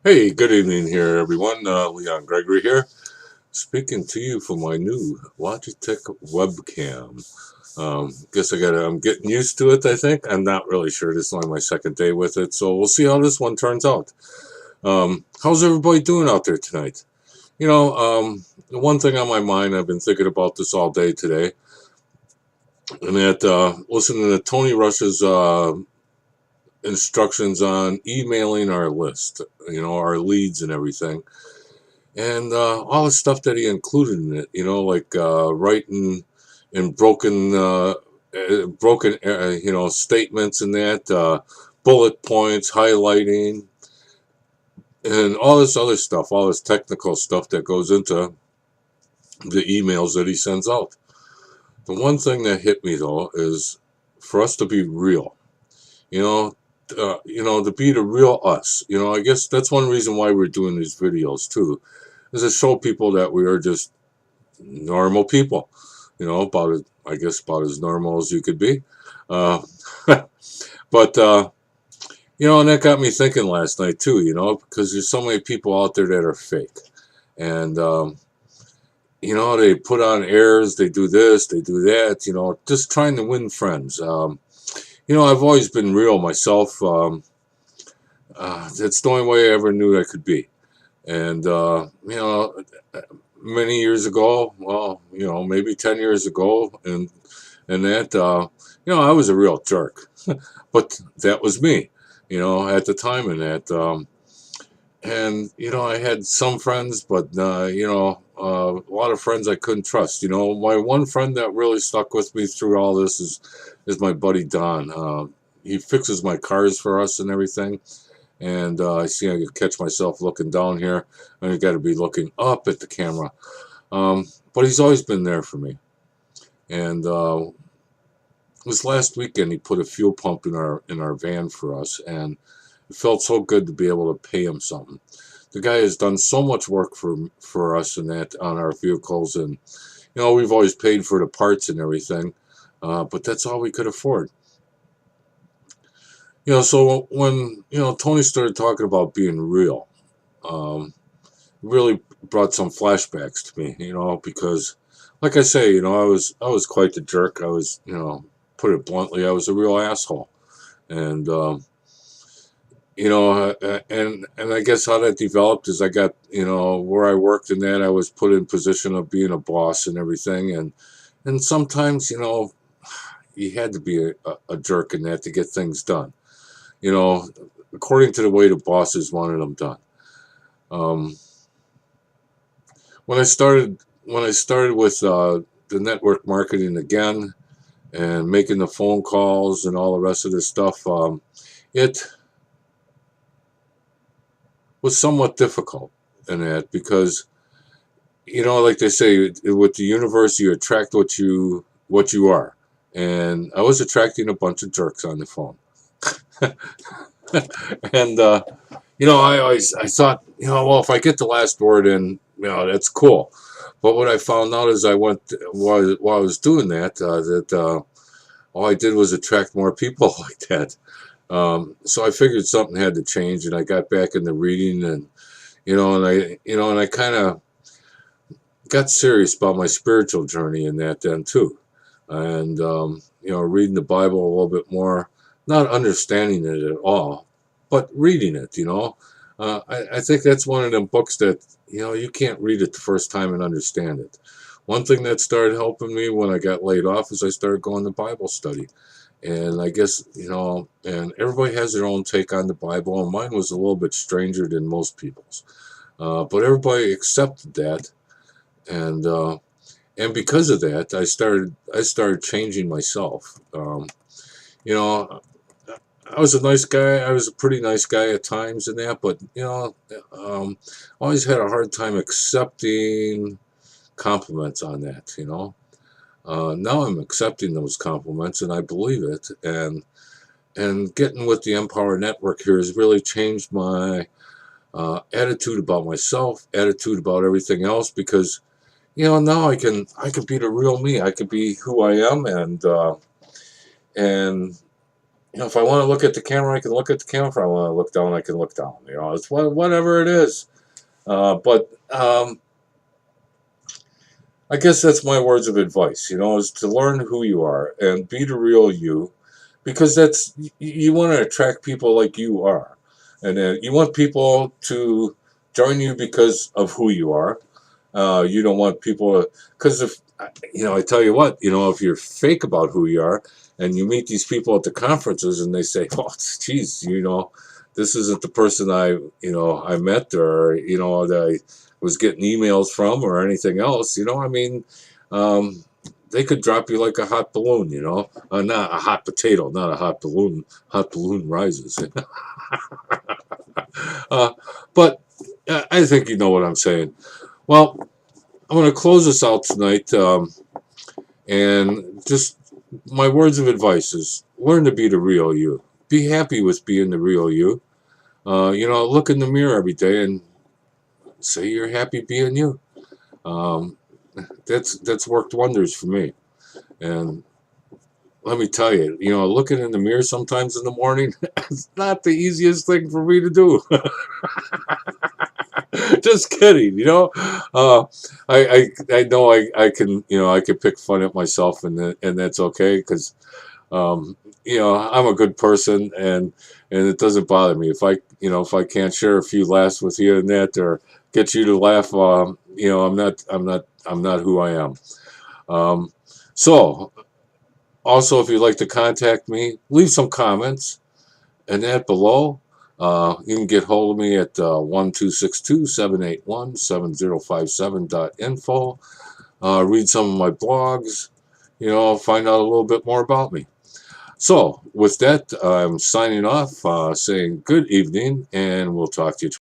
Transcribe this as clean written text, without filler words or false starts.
Hey, good evening here, everyone. Leon Gregory here, speaking to you from my new Logitech webcam. I'm getting used to it, I think. I'm not really sure. This is only my second day with it, so we'll see how this one turns out. How's everybody doing out there tonight? The one thing on my mind, I've been thinking about this all day today, and listening to Tony Rush's instructions on emailing our list, our leads and everything. And all the stuff that he included in it, like writing in broken statements and that, bullet points, highlighting, and all this other stuff, all this technical stuff that goes into the emails that he sends out. The one thing that hit me though is for us to be real, you know, to be the real us. I guess that's one reason why we're doing these videos too, is to show people that we are just normal people, about as normal as you could be. Uh, but, and that got me thinking last night too, because there's so many people out there that are fake. And, they put on airs, they do this, they do that, just trying to win friends. I've always been real myself. That's the only way I ever knew I could be. And, many years ago, well, maybe 10 years ago, I was a real jerk. But that was me, at the time. I had some friends, but, a lot of friends I couldn't trust. My one friend that really stuck with me through all this is my buddy Don. He fixes my cars for us and everything. And I see I could catch myself looking down here, and I got to be looking up at the camera. But he's always been there for me. And this last weekend, he put a fuel pump in our van for us, and it felt so good to be able to pay him something. The guy has done so much work for us and that on our vehicles, and we've always paid for the parts and everything, but that's all we could afford. So when Tony started talking about being real, really brought some flashbacks to me. Because, like I say, I was quite the jerk. I was, put it bluntly, I was a real asshole, and and I guess how that developed is I got where I worked in that I was put in position of being a boss and everything, and sometimes you had to be a jerk in that to get things done. you know, according to the way the bosses wanted them done. Um, when I started with the network marketing again and making the phone calls and all the rest of this stuff, it was somewhat difficult in that because like they say, with the universe, you attract what you are, and I was attracting a bunch of jerks on the phone. And I thought, well, if I get the last word in, that's cool. But what I found out as I went while I was doing that, all I did was attract more people like that. So I figured something had to change, and I got back into reading, and I kind of got serious about my spiritual journey in that then too, and reading the Bible a little bit more, not understanding it at all, but reading it. I think that's one of them books that you can't read it the first time and understand it. One thing that started helping me when I got laid off is I started going to Bible study. And I guess, and everybody has their own take on the Bible, and mine was a little bit stranger than most people's. But everybody accepted that, and because of that, I started changing myself. You know, I was a nice guy. I was a pretty nice guy at times and that, but always had a hard time accepting compliments on that. Now I'm accepting those compliments and I believe it, and getting with the Empower Network here has really changed my attitude about myself, attitude about everything else, because now I can be the real me. I can be who I am, and if I want to look at the camera, I can look at the camera. If I want to look down, I can look down. It's whatever it is. But I guess that's my words of advice. Is to learn who you are and be the real you, because you want to attract people like you are, and you want people to join you because of who you are. You don't want people to, because if I tell you what, if you're fake about who you are, and you meet these people at the conferences, and they say, "Oh, geez, this isn't the person I met, or that I was getting emails from, or anything else." I mean, um, they could drop you like a hot balloon. Not a hot potato, not a hot balloon. Hot balloon rises. uh, but I think you know what I'm saying. Well, I'm going to close this out tonight, and just my words of advice is learn to be the real you. Be happy with being the real you. Look in the mirror every day and say you're happy being you. Um, that's worked wonders for me. And let me tell you, looking in the mirror sometimes in the morning, it's not the easiest thing for me to do. Just kidding, I know I can I can pick fun at myself, and that's okay, because I'm a good person, and it doesn't bother me if I can't share a few laughs with you and that, or get you to laugh. I'm not who I am. Um, so also, if you'd like to contact me, leave some comments and that below. You can get hold of me at 1262-781-7057.info. Read some of my blogs, find out a little bit more about me. So, with that, I'm signing off, saying good evening, and we'll talk to you tomorrow.